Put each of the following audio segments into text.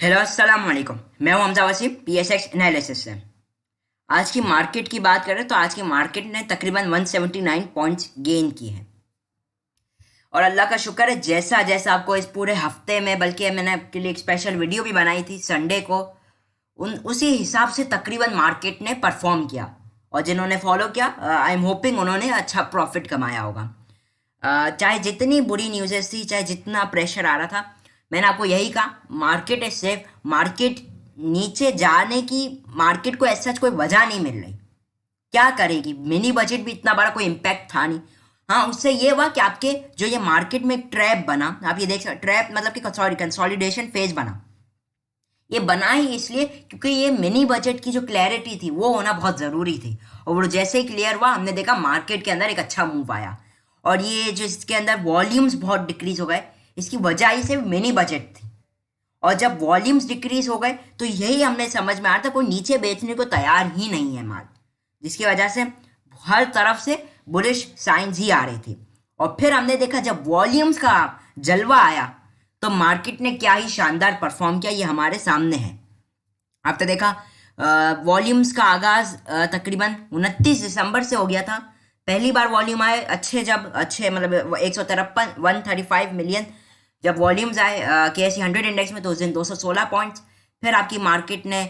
Hello अस्सलाम वालेकुम। मैं हूं हमजा वसीम पीएसएक्स एनालिसिस से। आज की मार्केट की बात करें तो आज की मार्केट ने तकरीबन 179 पॉइंट्स गेन की है और अल्लाह का शुक्र है, जैसा जैसा आपको इस पूरे हफ्ते में, बल्कि मैंने आपके लिए एक स्पेशल वीडियो भी बनाई थी संडे को, उसी हिसाब से तकरीबन मार्केट ने परफॉर्म किया। और जिन्होंने फॉलो किया, आई एम होपिंग उन्होंने अच्छा प्रॉफिट कमाया होगा। चाहे जितनी बुरी न्यूज़ेस थी, चाहे जितना प्रेशर आ रहा था, मैंने आपको यही कहा मार्केट इज सेफ। मार्केट नीचे जाने की, मार्केट को ऐसा कोई वजह नहीं मिल रही। क्या करेगी, मिनी बजट भी इतना बड़ा कोई इम्पैक्ट था नहीं। हाँ, उससे ये हुआ कि आपके जो ये मार्केट में एक ट्रैप बना, आप ये देख सकते, ट्रैप मतलब कि सॉरी, कंसोलिडेशन फेज बना। ये बना ही इसलिए क्योंकि ये मिनी बजट की जो क्लैरिटी थी वो होना बहुत ज़रूरी थी, और वो जैसे ही क्लियर हुआ हमने देखा मार्केट के अंदर एक अच्छा मूव आया। और ये जो इसके अंदर वॉल्यूम्स बहुत डिक्रीज हो गए, इसकी वजह ही सिर्फ मिनी बजट थी। और जब वॉल्यूम्स डिक्रीज हो गए तो यही हमने समझ में आ रहा था, कोई नीचे बेचने को तैयार ही नहीं है माल, जिसकी वजह से हर तरफ से बुलिश साइंस ही आ रही थी। और फिर हमने देखा जब वॉल्यूम्स का जलवा आया तो मार्केट ने क्या ही शानदार परफॉर्म किया, ये हमारे सामने है। आपने देखा वॉल्यूम्स का आगाज तकरीबन 29 दिसंबर से हो गया था। पहली बार वॉल्यूम आए अच्छे, जब अच्छे मतलब 153 135 मिलियन जब वॉल्यूम्स आए KSE 100 इंडेक्स में, तो उस दिन 216 पॉइंट्स। फिर आपकी मार्केट ने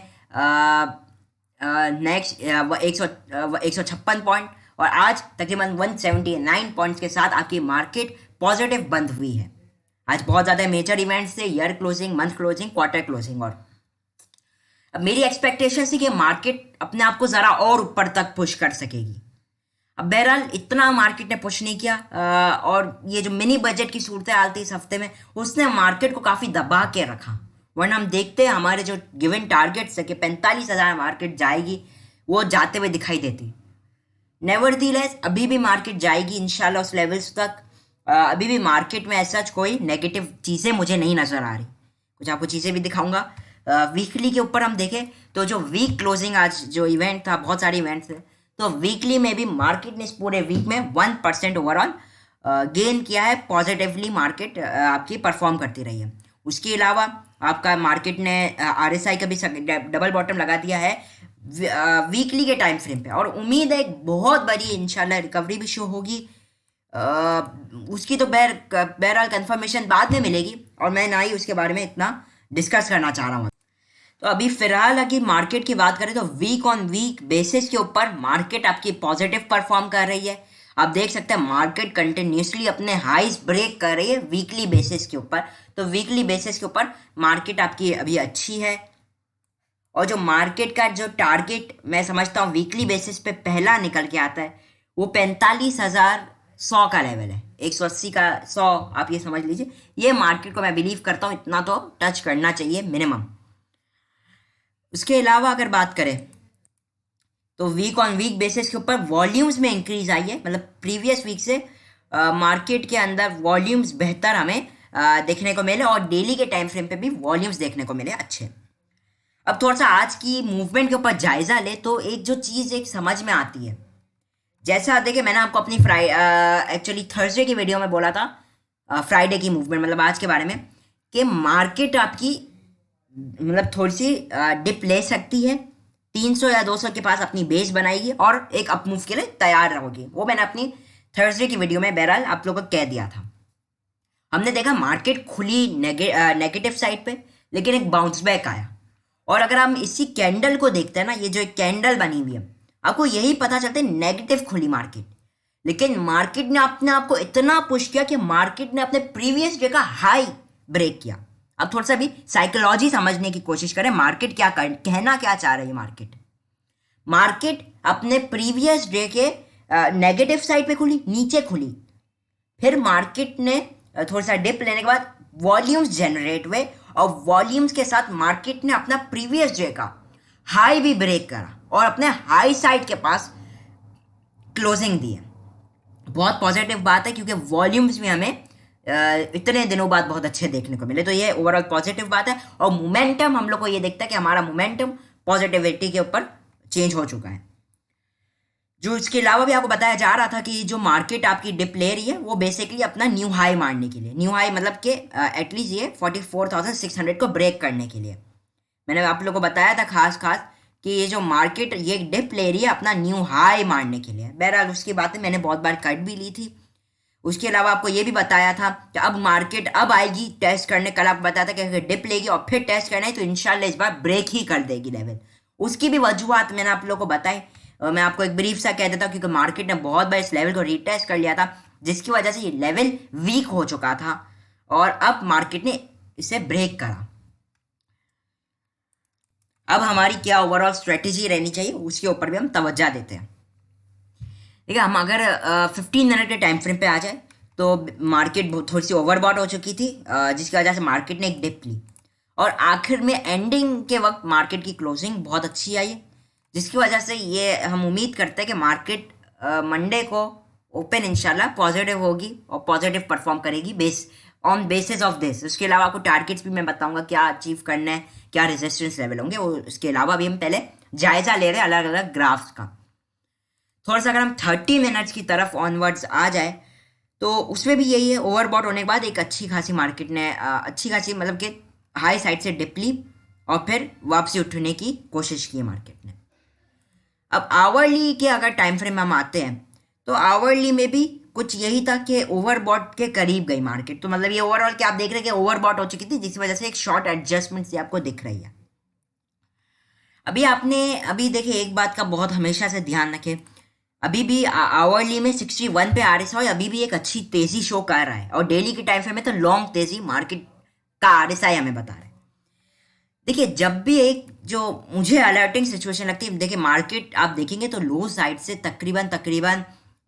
नेक्स्ट 156 पॉइंट, और आज तकरीबन 179 पॉइंट्स के साथ आपकी मार्केट पॉजिटिव बंद हुई है। आज बहुत ज़्यादा मेजर इवेंट्स थे, year closing, month closing, quarter closing. और अब मेरी एक्सपेक्टेशन थी कि मार्केट अपने आप को ज़रा और ऊपर तक पुश कर सकेगी। अब बहरहाल इतना मार्केट ने पुश नहीं किया, और ये जो मिनी बजट की सूरत हाल थी इस हफ्ते में, उसने मार्केट को काफ़ी दबा के रखा। वरना हम देखते हैं हमारे जो गिवन टारगेट्स है कि 45,000 मार्केट जाएगी, वो जाते हुए दिखाई देती। नेवरदीलेस अभी भी मार्केट जाएगी इंशाल्लाह उस लेवल्स तक। अभी भी मार्केट में ऐसा कोई नेगेटिव चीज़ें मुझे नहीं नज़र आ रही। कुछ आपको चीज़ें भी दिखाऊंगा। वीकली के ऊपर हम देखें तो जो वीक क्लोजिंग आज जो इवेंट था, बहुत सारे इवेंट्स थे, तो वीकली में भी मार्केट ने इस पूरे वीक में 1% ओवरऑल गेन किया है। पॉजिटिवली मार्केट आपकी परफॉर्म करती रही है। उसके अलावा आपका मार्केट ने RSI का भी डबल बॉटम लगा दिया है वीकली के टाइम फ्रेम पे, और उम्मीद है एक बहुत बड़ी इंशाल्लाह रिकवरी भी शो होगी। उसकी तो बहरहाल कंफर्मेशन बाद में मिलेगी, और मैं ना ही उसके बारे में इतना डिस्कस करना चाह रहा हूँ। तो अभी फिलहाल अगर मार्केट की बात करें तो वीक ऑन वीक बेसिस के ऊपर मार्केट आपकी पॉजिटिव परफॉर्म कर रही है। आप देख सकते हैं मार्केट कंटिन्यूसली अपने हाईज ब्रेक कर रही है वीकली बेसिस के ऊपर। तो वीकली बेसिस के ऊपर मार्केट आपकी अभी अच्छी है। और जो मार्केट का जो टारगेट मैं समझता हूँ वीकली बेसिस पे पहला निकल के आता है, वो 45,100 का लेवल है। 180 का 100 आप ये समझ लीजिए। ये मार्केट को मैं बिलीव करता हूँ इतना तो टच करना चाहिए मिनिमम। उसके अलावा अगर बात करें तो वीक ऑन वीक बेसिस के ऊपर वॉल्यूम्स में इंक्रीज आई है, मतलब प्रीवियस वीक से मार्केट के अंदर वॉल्यूम्स बेहतर हमें देखने को मिले, और डेली के टाइम फ्रेम पे भी वॉल्यूम्स देखने को मिले अच्छे। अब थोड़ा सा आज की मूवमेंट के ऊपर जायजा ले तो एक जो चीज़ एक समझ में आती है, जैसा देखिए मैंने आपको अपनी एक्चुअली थर्सडे की वीडियो में बोला था फ्राइडे की मूवमेंट मतलब आज के बारे में, कि मार्केट आपकी मतलब थोड़ी सी डिप ले सकती है, 300 या 200 के पास अपनी बेस बनाएगी और एक अप मूव के लिए तैयार रहोगी। वो मैंने अपनी थर्सडे की वीडियो में बहरहाल आप लोगों को कह दिया था। हमने देखा मार्केट खुली नेगेटिव साइड पे, लेकिन एक बाउंस बैक आया। और अगर हम इसी कैंडल को देखते हैं ना, ये जो एक कैंडल बनी हुई है, आपको यही पता चलता है नेगेटिव खुली मार्केट, लेकिन मार्केट ने अपने आप को इतना पुश किया कि मार्केट ने अपने प्रीवियस डे का हाई ब्रेक किया। अब थोड़ा सा भी साइकोलॉजी समझने की कोशिश करें, मार्केट क्या कहना क्या चाह रही है। मार्केट अपने प्रीवियस डे के नेगेटिव साइड पे खुली, नीचे खुली, फिर मार्केट ने थोड़ा सा डिप लेने के बाद वॉल्यूम्स जनरेट हुए, और वॉल्यूम्स के साथ मार्केट ने अपना प्रीवियस डे का हाई भी ब्रेक करा और अपने हाई साइड के पास क्लोजिंग दी है। बहुत पॉजिटिव बात है, क्योंकि वॉल्यूम्स में हमें इतने दिनों बाद बहुत अच्छे देखने को मिले, तो ये ओवरऑल पॉजिटिव बात है। और मोमेंटम हम लोग को ये दिखता है कि हमारा मोमेंटम पॉजिटिविटी के ऊपर चेंज हो चुका है। जो इसके अलावा भी आपको बताया जा रहा था कि जो मार्केट आपकी डिप ले रही है वो बेसिकली अपना न्यू हाई मारने के लिए, न्यू हाई मतलब कि एटलीस्ट ये 44,600 को ब्रेक करने के लिए मैंने आप लोगों को बताया था खास खास कि ये जो मार्केट ये डिप ले रही है अपना न्यू हाई मारने के लिए। बहरहाल उसकी बातें मैंने बहुत बार कट भी ली थी। उसके अलावा आपको ये भी बताया था कि अब मार्केट अब आएगी टेस्ट करने। कल आपको बताया था कि अगर डिप लेगी और फिर टेस्ट करना है तो इंशाल्लाह इस बार ब्रेक ही कर देगी लेवल। उसकी भी वजूहत मैंने आप लोगों को बताई। मैं आपको एक ब्रीफ सा कह देता हूँ क्योंकि मार्केट ने बहुत बार इस लेवल को रीटेस्ट कर लिया था जिसकी वजह से ये लेवल वीक हो चुका था और अब मार्केट ने इसे ब्रेक करा। अब हमारी क्या ओवरऑल स्ट्रेटेजी रहनी चाहिए उसके ऊपर भी हम तवज्जो देते हैं। ठीक है, हम अगर 15 मिनट के टाइम फ्रेम पे आ जाए तो मार्केट थोड़ी सी ओवरबॉट हो चुकी थी जिसकी वजह से मार्केट ने एक डिप ली और आखिर में एंडिंग के वक्त मार्केट की क्लोजिंग बहुत अच्छी आई जिसकी वजह से ये हम उम्मीद करते हैं कि मार्केट मंडे को ओपन इंशाल्लाह पॉजिटिव होगी और पॉजिटिव परफॉर्म करेगी ऑन बेसिस ऑफ दिस। उसके अलावा आपको टारगेट्स भी मैं बताऊंगा क्या अचीव करना है, क्या रेजिस्टेंस लेवल होंगे। वो उसके अलावा भी हम पहले जायजा ले रहे हैं अलग अलग ग्राफ्स का। थोड़ा सा अगर हम 30 मिनट्स की तरफ ऑनवर्ड्स आ जाए तो उसमें भी यही है, ओवरबॉट होने के बाद एक अच्छी खासी मार्केट ने अच्छी खासी मतलब कि हाई साइड से डिप ली और फिर वापसी उठने की कोशिश की है मार्केट ने। अब आवरली के अगर टाइम फ्रेम में हम आते हैं तो आवरली में भी कुछ यही था कि ओवरबॉट के करीब गई मार्केट। तो मतलब ये ओवरऑल क्या आप देख रहे हैं कि ओवरबॉट हो चुकी थी जिसकी वजह से एक शॉर्ट एडजस्टमेंट से आपको दिख रही है। अभी देखिए एक बात का बहुत हमेशा से ध्यान रखें, अभी भी आवरली में 61 पे आरएसआई अभी भी एक अच्छी तेजी शो कर रहा है और डेली के टाइम फ्रेम में तो लॉन्ग तेजी मार्केट का आरएसआई हमें बता रहा है। देखिए जब भी एक जो मुझे अलर्टिंग सिचुएशन लगती है, देखिए मार्केट आप देखेंगे तो लो साइड से तकरीबन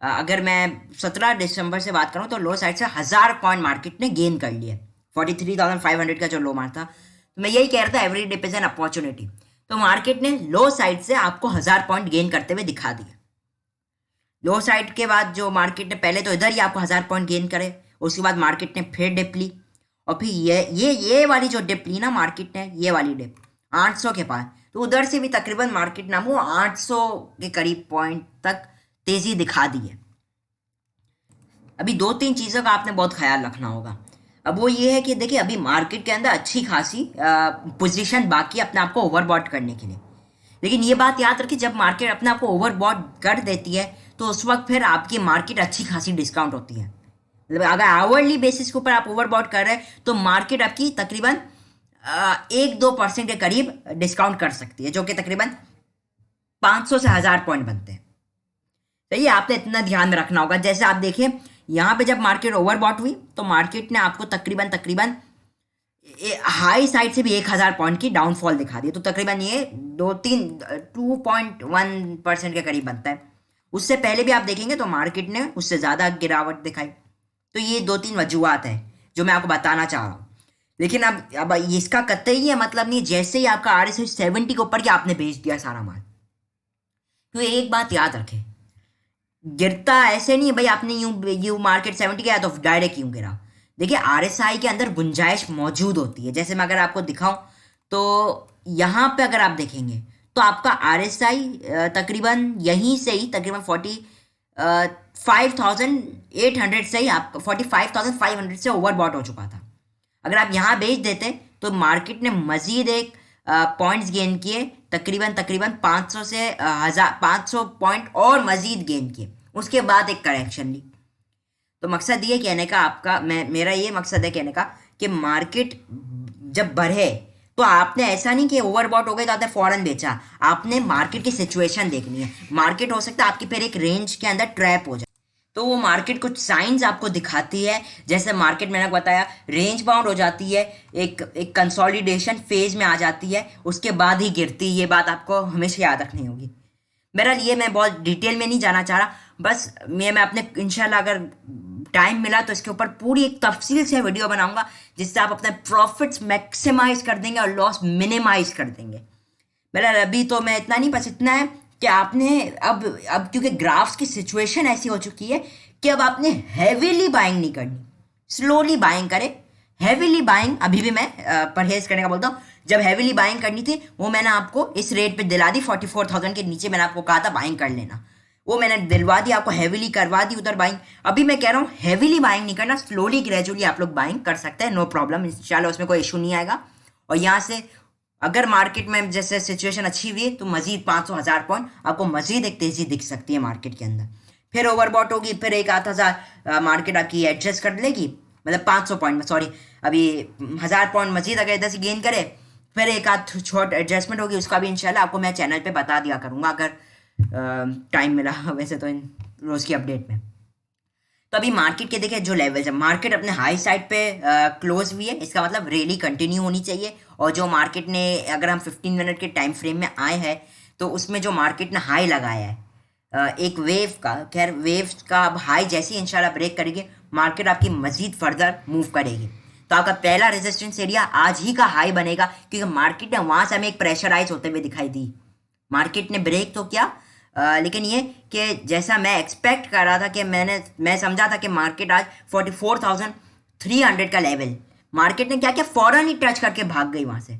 अगर मैं 17 दिसंबर से बात करूं तो लो साइड से 1000 पॉइंट मार्केट ने गेन कर लिया। 43,500 का जो लो मार था, तो मैं यही कह रहा था every day is an opportunity. तो मार्केट ने लो साइड से आपको 1000 पॉइंट गेन करते हुए दिखा दिया। लो साइड के बाद जो मार्केट ने पहले तो इधर ही आपको 1000 पॉइंट गेन करे, उसके बाद मार्केट ने फिर डिप ली और फिर ये वाली जो डिप ली ना मार्केट ने, ये वाली डिप 800 के पास, तो उधर से भी तकरीबन मार्केट ना वो 800 के करीब पॉइंट तक तेजी दिखा दी है। अभी दो तीन चीज़ों का आपने बहुत ख्याल रखना होगा। अब वो ये है कि देखिए अभी मार्केट के अंदर अच्छी खासी पोजीशन बाकी अपने आप को ओवरबॉट करने के लिए, लेकिन ये बात याद रखिए जब मार्केट अपने आप को ओवरबॉट कर देती है तो उस वक्त फिर आपकी मार्केट अच्छी खासी डिस्काउंट होती है। मतलब अगर आवरली बेसिस के ऊपर आप ओवरबॉट कर रहे हैं तो मार्केट आपकी तकरीबन 1-2% के करीब डिस्काउंट कर सकती है, जो कि तकरीबन 500 से 1000 पॉइंट बनते हैं। तो ये आपने इतना ध्यान में रखना होगा। जैसे आप देखिए यहाँ पे जब मार्केट ओवरबॉट हुई तो मार्केट ने आपको तकरीबन हाई साइड से भी 1000 पॉइंट की डाउनफॉल दिखा दी, तो तकरीबन ये 2.1% के करीब बनता है। उससे पहले भी आप देखेंगे तो मार्केट ने उससे ज़्यादा गिरावट दिखाई। तो ये दो तीन वजूहत हैं जो मैं आपको बताना चाह रहा हूँ। लेकिन अब इसका कतई ये मतलब नहीं जैसे ही आपका RSI 70 के ऊपर कि आपने बेच दिया सारा माल। तो एक बात याद रखें, गिरता ऐसे नहीं है भाई आपने यूं मार्केट 70 गया तो डायरेक्ट यूं गिरा। देखिए RSI के अंदर गुंजाइश मौजूद होती है। जैसे मैं अगर आपको दिखाऊं तो यहाँ पे अगर आप देखेंगे तो आपका RSI तकरीबन यहीं से ही तकरीबन 45,800 से ही आपका 45,500 से ओवरबॉट हो चुका था। अगर आप यहाँ बेच देते तो मार्केट ने मजीद एक पॉइंट्स गेन किए, तकरीबन 500 से 500 पॉइंट और मजीद गेन किए, उसके बाद एक करेक्शन ली। तो मकसद ये कहने का आपका मेरा ये मकसद है कहने का कि मार्केट जब बढ़े तो आपने ऐसा नहीं कि ओवरबॉट हो गए तो आपने फौरन बेचा, आपने मार्केट की सिचुएशन देखनी है। मार्केट हो सकता है आपकी फिर एक रेंज के अंदर ट्रैप हो जाए, तो वो मार्केट कुछ साइंस आपको दिखाती है। जैसे मार्केट मैंने बताया रेंज बाउंड हो जाती है, एक कंसोलिडेशन फेज में आ जाती है, उसके बाद ही गिरती है। ये बात आपको हमेशा याद रखनी होगी। बहरहाल ये मैं बहुत डिटेल में नहीं जाना चाह रहा, बस मैं अपने इंशाल्लाह अगर टाइम मिला तो इसके ऊपर पूरी एक तफसील से वीडियो बनाऊंगा जिससे आप अपने प्रॉफिट्स मैक्सिमाइज कर देंगे और लॉस मिनिमाइज कर देंगे। बहरहाल अभी तो मैं इतना नहीं, बस इतना है कि आपने अब क्योंकि ग्राफ्स की सिचुएशन ऐसी हो चुकी है कि अब आपने हैवीली बाइंग नहीं करनी, स्लोली बाइंग करें। हैवीली बाइंग अभी भी मैं परहेज करने का बोलता हूँ। जब हैवीली बाइंग करनी थी वो मैंने आपको इस रेट पे दिला दी, 44,000 के नीचे मैंने आपको कहा था बाइंग कर लेना। वो मैंने दिलवा दी आपको, हैवीली करवा दी उधर बाइंग। अभी मैं कह रहा हूँ हैवीली बाइंग नहीं करना, स्लोली ग्रेजुअली आप लोग बाइंग कर सकते हैं, नो प्रॉब्लम, इंशाल्लाह उसमें कोई इशू नहीं आएगा। और यहाँ से अगर मार्केट में जैसे सिचुएशन अच्छी हुई है तो मजीद 500-1000 पॉइंट आपको मजीद एक तेजी दिख सकती है मार्केट के अंदर। फिर ओवरबॉट होगी, फिर एक 8000 मार्केट आपकी एडजस्ट कर लेगी, मतलब 500 पॉइंट में, सॉरी अभी 1000 पॉइंट मजीद अगर इधर से गेन करे, फिर एक आध छोट एडजस्टमेंट होगी, उसका भी इंशाल्लाह आपको मैं चैनल पे बता दिया करूँगा अगर टाइम मिला, वैसे तो इन रोज़ की अपडेट में। तो अभी मार्केट के देखिए जो लेवल्स है, मार्केट अपने हाई साइड पे क्लोज हुई है, इसका मतलब रैली कंटिन्यू होनी चाहिए। और जो मार्केट ने, अगर हम 15 मिनट के टाइम फ्रेम में आए हैं तो उसमें जो मार्केट ने हाई लगाया है एक वेव का, खैर वेव का अब हाई जैसे ही इंशाल्लाह ब्रेक करेगी मार्केट आपकी मजीद फर्दर मूव करेगी। तो आपका पहला रेजिस्टेंस एरिया आज ही का हाई बनेगा, क्योंकि मार्केट ने वहां से हमें एक प्रेशराइज होते हुए दिखाई दी। मार्केट ने ब्रेक तो किया, लेकिन ये कि जैसा मैं एक्सपेक्ट कर रहा था कि मैं समझा था कि मार्केट आज 44,300 का लेवल, मार्केट ने क्या किया, फौरन ही टच करके भाग गई वहां से।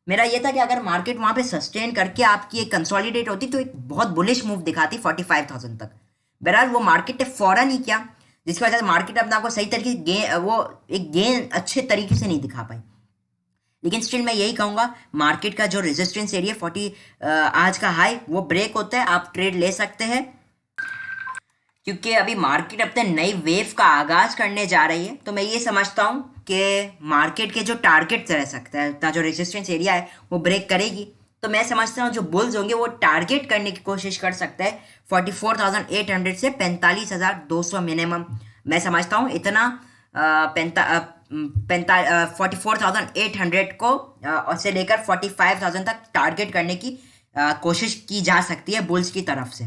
मेरा ये था कि अगर मार्केट वहां पे सस्टेन करके आपकी एक कंसोलिडेट होती तो एक बहुत बुलिश मूव दिखाती 45,000 तक। बहरहाल वो मार्केट ने फौरन ही किया, जिसकी वजह से मार्केट अपने आपको सही तरीके से वो एक गेन अच्छे तरीके से नहीं दिखा पाई। लेकिन स्टिल मैं यही कहूँगा, मार्केट का जो रेजिस्टेंस एरिया 40 आज का हाई वो ब्रेक होता है, आप ट्रेड ले सकते हैं, क्योंकि अभी मार्केट अपने नई वेव का आगाज करने जा रही है। तो मैं ये समझता हूँ कि मार्केट के जो टारगेट्स रह सकता है, जो रेजिस्टेंस एरिया है वो ब्रेक करेगी। तो मैं समझता हूँ जो बुल्स होंगे वो टारगेट करने की कोशिश कर सकते हैं 44,800 से 45,200 मिनिमम। मैं समझता हूँ इतना 44,800 को से लेकर 45,000 तक टारगेट करने की कोशिश की जा सकती है बुल्स की तरफ से।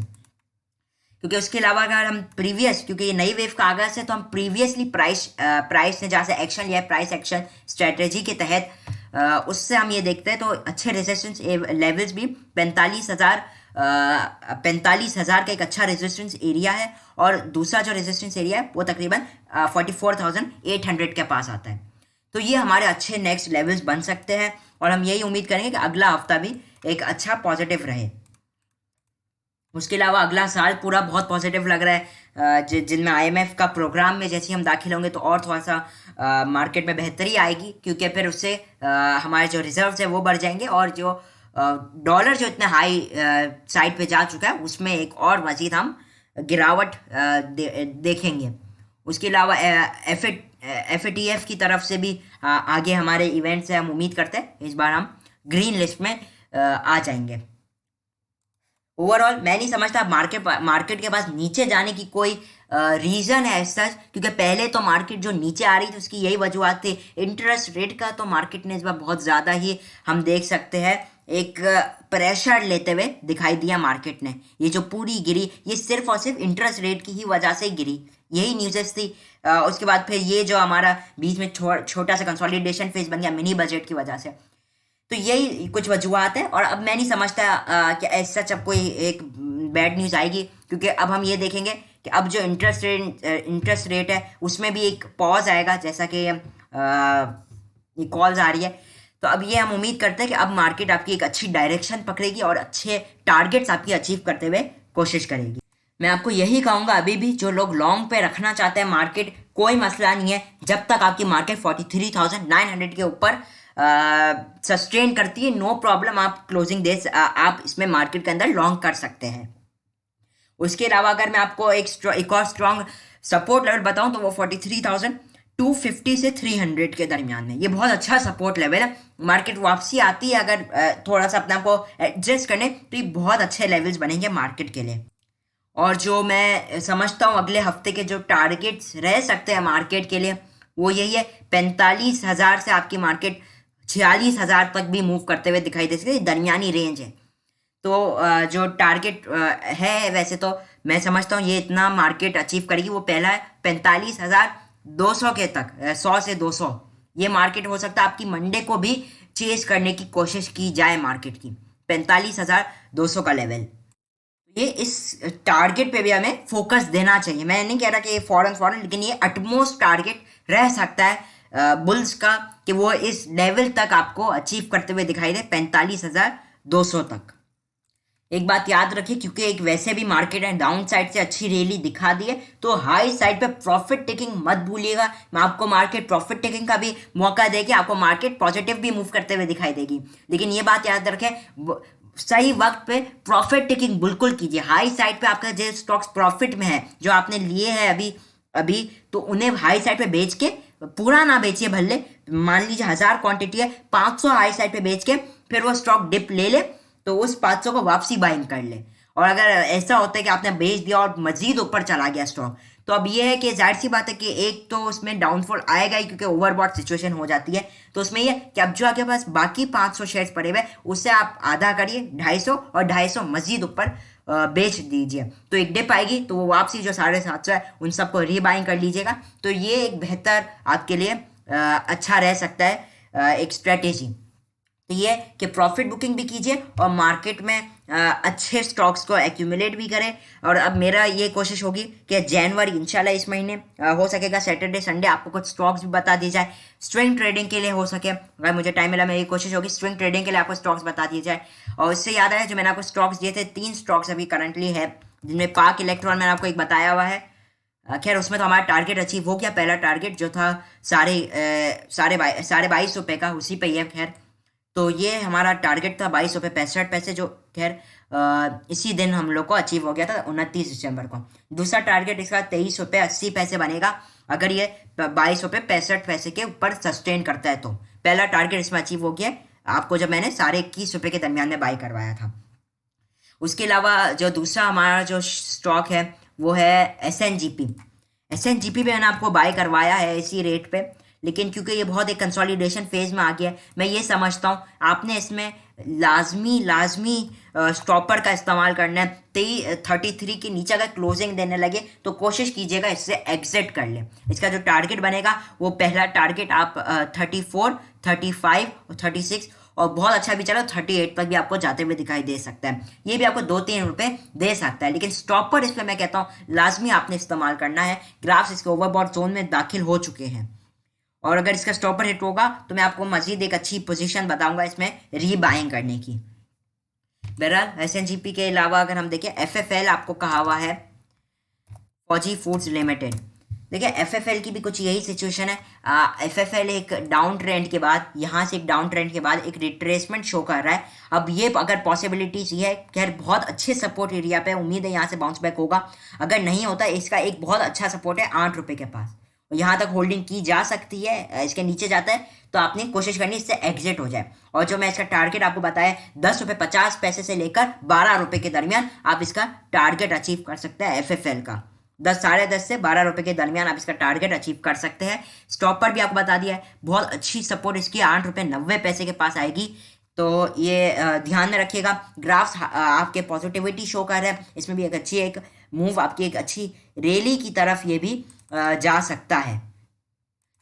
क्योंकि उसके अलावा अगर हम प्रीवियस, क्योंकि ये नई वेव का आगाज है, तो हम प्रीवियसली प्राइस ने जहाँ से एक्शन लिया है, प्राइस एक्शन स्ट्रेटेजी के तहत, उससे हम ये देखते हैं तो अच्छे रेजिस्टेंस लेवल्स भी 45,000 का एक अच्छा रेजिस्टेंस एरिया है, और दूसरा जो रेजिस्टेंस एरिया है वो तकरीबन 44,800 के पास आता है। तो ये हमारे अच्छे नेक्स्ट लेवल्स बन सकते हैं, और हम यही उम्मीद करेंगे कि अगला हफ्ता भी एक अच्छा पॉजिटिव रहे। उसके अलावा अगला साल पूरा बहुत पॉजिटिव लग रहा है, जिनमें IMF का प्रोग्राम में जैसे हम दाखिल होंगे तो और थोड़ा सा मार्केट में बेहतरी आएगी, क्योंकि फिर उससे हमारे जो रिजर्व्स है वो बढ़ जाएंगे, और जो डॉलर जो इतना हाई साइड पे जा चुका है उसमें एक और मजीद हम गिरावट देखेंगे। उसके अलावा FATF की तरफ से भी आगे हमारे इवेंट से हम उम्मीद करते हैं इस बार हम ग्रीन लिस्ट में आ जाएंगे। ओवरऑल मैं नहीं समझता मार्केट के पास नीचे जाने की कोई रीज़न है ऐसा, क्योंकि पहले तो मार्केट जो नीचे आ रही थी उसकी यही वजूहत थी इंटरेस्ट रेट का। तो मार्केट ने इस बार बहुत ज़्यादा ही हम देख सकते हैं एक प्रेशर लेते हुए दिखाई दिया मार्केट ने। ये जो पूरी गिरी ये सिर्फ और सिर्फ इंटरेस्ट रेट की ही वजह से गिरी, यही न्यूज़ेस थी। उसके बाद फिर ये जो हमारा बीच में छोटा सा कंसोलिडेशन फेज बन गया मिनी बजट की वजह से। तो यही कुछ वजूहत है, और अब मैं नहीं समझता कि ऐसा जब कोई एक बैड न्यूज़ आएगी, क्योंकि अब हम ये देखेंगे कि अब जो इंटरेस्ट रेट है उसमें भी एक पॉज आएगा, जैसा कि ये कॉल्स आ रही है। तो अब ये हम उम्मीद करते हैं कि अब मार्केट आपकी एक अच्छी डायरेक्शन पकड़ेगी और अच्छे टारगेट्स आपकी अचीव करते हुए कोशिश करेगी। मैं आपको यही कहूँगा, अभी भी जो लोग लॉन्ग पे रखना चाहते हैं मार्केट, कोई मसला नहीं है, जब तक आपकी मार्केट 43,900 के ऊपर सस्टेन करती है, नो प्रॉब्लम, आप क्लोजिंग दे आप इसमें मार्केट के अंदर लॉन्ग कर सकते हैं। उसके अलावा अगर मैं आपको एक और स्ट्रॉन्ग सपोर्ट लेवल बताऊं तो वो 43,250 से 300 के दरमियान में, ये बहुत अच्छा सपोर्ट लेवल है। मार्केट वापसी आती है अगर थोड़ा सा अपने आप को एडजस्ट करने, तो ये बहुत अच्छे लेवल्स बनेंगे मार्केट के लिए। और जो मैं समझता हूँ अगले हफ्ते के जो टारगेट्स रह सकते हैं मार्केट के लिए वो यही है, 45,000 से आपकी मार्केट 46,000 तक भी मूव करते हुए दिखाई दे सकती है, दरमियानी रेंज है। तो जो टारगेट है वैसे तो मैं समझता हूँ ये इतना मार्केट अचीव करेगी। वो पहला है 45,200 के तक, 100 से 200 ये मार्केट हो सकता है आपकी मंडे को भी चेस करने की कोशिश की जाए मार्केट की, 45,200 का लेवल। ये इस टारगेट पे भी हमें फोकस देना चाहिए। मैं नहीं कह रहा कि ये फॉरन, लेकिन ये अटमोस्ट टारगेट रह सकता है बुल्स का, कि वो इस लेवल तक आपको अचीव करते हुए दिखाई दे 45,200 तक। एक बात याद रखिए, क्योंकि एक वैसे भी मार्केट है डाउन साइड से अच्छी रैली दिखा दी है, तो हाई साइड पे प्रॉफिट टेकिंग मत भूलिएगा। मैं आपको मार्केट प्रॉफिट टेकिंग का भी मौका देगी, आपको मार्केट पॉजिटिव भी मूव करते हुए दिखाई देगी। लेकिन ये बात याद रखें, सही वक्त पे प्रॉफिट टेकिंग बिल्कुल कीजिए। हाई साइड पे आपका जो स्टॉक्स प्रॉफिट में है, जो आपने लिए हैं अभी अभी, तो उन्हें हाई साइड पे बेच के, पूरा ना बेचिए भले, मान लीजिए 1000 क्वांटिटी है, 500 हाई साइड पे बेच के फिर वो स्टॉक डिप ले ले, तो उस 500 को वापसी बाइंग कर ले। और अगर ऐसा होता है कि आपने बेच दिया और मजीद ऊपर चला गया स्टॉक, तो अब ये है कि जाहिर सी बात है कि एक तो उसमें डाउनफॉल आएगा ही, क्योंकि ओवरबॉट सिचुएशन हो जाती है। तो उसमें ये कि अब जो आपके पास बाकी 500 शेयर्स पड़े हुए, उससे आप आधा करिए 250, और 250 मजीद ऊपर बेच दीजिए। तो एक डिप आएगी तो वो वापसी जो 750 है उन सबको रीबाइंग कर लीजिएगा। तो ये एक बेहतर आपके लिए अच्छा रह सकता है एक स्ट्रेटेजी। तो ये कि प्रॉफिट बुकिंग भी कीजिए और मार्केट में अच्छे स्टॉक्स को एक्यूमुलेट भी करें। और अब मेरा ये कोशिश होगी कि जनवरी इंशाल्लाह इस महीने हो सकेगा सैटरडे संडे आपको कुछ स्टॉक्स भी बता दी जाए, स्विंग ट्रेडिंग के लिए हो सके, अगर मुझे टाइम मिला मेरी कोशिश होगी स्विंग ट्रेडिंग के लिए आपको स्टॉक्स बता दिए जाए। और इससे याद आया, जो मैंने आपको स्टॉक्स दिए थे, 3 स्टॉक्स अभी करंटली है, जिनमें पाक इलेक्ट्रॉन मैंने आपको एक बताया हुआ है। खैर उसमें तो हमारा टारगेट अचीव हो गया, पहला टारगेट जो था साढ़े 22 रुपये का, उसी पे ही है। खैर तो ये हमारा टारगेट था 22 रुपये 65 पैसे, जो खैर इसी दिन हम लोग को अचीव हो गया था 29 दिसंबर को। दूसरा टारगेट इसका 23 रुपये 80 पैसे बनेगा, अगर ये 22 रुपये 65 पैसे के ऊपर सस्टेन करता है तो। पहला टारगेट इसमें अचीव हो गया आपको, जब मैंने 21.5 रुपये के दरमियान में बाई करवाया था। उसके अलावा जो दूसरा हमारा जो स्टॉक है वो है SNGP। SNGP पे मैंने आपको बाय करवाया है इसी रेट पे, लेकिन क्योंकि ये बहुत एक कंसोलिडेशन फेज में आ गया है, मैं ये समझता हूँ आपने इसमें लाजमी स्टॉपर का इस्तेमाल करना है। 33 के नीचे अगर क्लोजिंग देने लगे तो कोशिश कीजिएगा इससे एग्जिट कर ले। इसका जो टारगेट बनेगा वो पहला टारगेट आप 34, 35 और 36, और बहुत अच्छा भी चला 38 तक भी आपको जाते हुए दिखाई दे सकता है। ये भी आपको 2-3 रुपए दे सकता है, लेकिन स्टॉपर इसमें मैं कहता हूँ लाजमी आपने इस्तेमाल करना है। ग्राफ्स इसके ओवरबॉट जोन में दाखिल हो चुके हैं, और अगर इसका स्टॉपर हिट होगा तो मैं आपको मजीद एक अच्छी पोजीशन बताऊंगा इसमें रीबाइंग करने की। बहरहाल SNGP के अलावा अगर हम देखें, FFL आपको कहा हुआ है, फौजी फूड्स लिमिटेड। देखिए FFL की भी कुछ यही सिचुएशन है। FFL एक डाउन ट्रेंड के बाद, यहाँ से एक डाउन ट्रेंड के बाद एक रिट्रेसमेंट शो कर रहा है। अब ये अगर पॉसिबिलिटीज ये है, खैर बहुत अच्छे सपोर्ट एरिया पे, उम्मीद है यहाँ से बाउंस बैक होगा। अगर नहीं होता, इसका एक बहुत अच्छा सपोर्ट है 8 रुपये के पास, यहाँ तक होल्डिंग की जा सकती है। इसके नीचे जाता है तो आपने कोशिश करनी इससे एग्जिट हो जाए। और जो मैं इसका टारगेट आपको बताया 10 रुपये 50 पैसे से लेकर 12 रुपये के दरमियान आप इसका टारगेट अचीव कर सकते हैं। FFL का 10 साढ़े 10 से 12 रुपये के दरमियान आप इसका टारगेट अचीव कर सकते हैं। स्टॉप पर भी आपको बता दिया है, बहुत अच्छी सपोर्ट इसकी 8 रुपये 90 पैसे के पास आएगी। तो ये ध्यान में रखिएगा। ग्राफ्स आपके पॉजिटिविटी शो कर रहे हैं, इसमें भी एक अच्छी एक मूव आपकी एक अच्छी रैली की तरफ ये भी जा सकता है।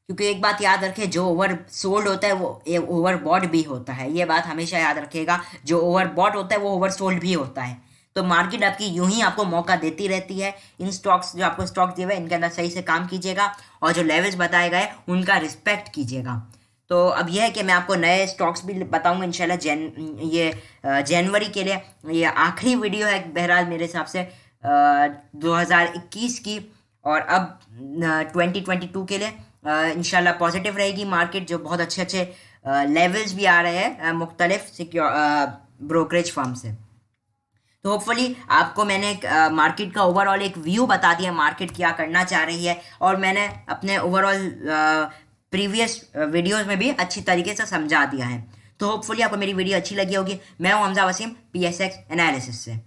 क्योंकि एक बात याद रखें, जो ओवर सोल्ड होता है वो ओवर बॉट भी होता है। ये बात हमेशा याद रखिएगा, जो ओवर बॉट होता है वो ओवर सोल्ड भी होता है। तो मार्केट आपकी यूं ही आपको मौका देती रहती है। इन स्टॉक्स जो आपको स्टॉक दिए हुए इनके अंदर सही से काम कीजिएगा, और जो लेवल्स बताए गए उनका रिस्पेक्ट कीजिएगा। तो अब यह है कि मैं आपको नए स्टॉक्स भी बताऊंगा इंशाल्लाह जनवरी के लिए। ये आखिरी वीडियो है बहरहाल मेरे हिसाब से 2021 की, और अब 2022 के लिए इंशाल्लाह पॉजिटिव रहेगी मार्केट। जो बहुत अच्छे अच्छे लेवल्स भी आ रहे हैं मुख्तलिफ ब्रोकरेज फर्म से। तो होपफुली आपको मैंने मार्केट का ओवरऑल एक व्यू बता दिया, मार्केट क्या करना चाह रही है, और मैंने अपने ओवरऑल प्रीवियस वीडियोस में भी अच्छी तरीके से समझा दिया है। तो होपफुली आपको मेरी वीडियो अच्छी लगी होगी। मैं हूं हमजा वसीम PSX एनालिसिस से।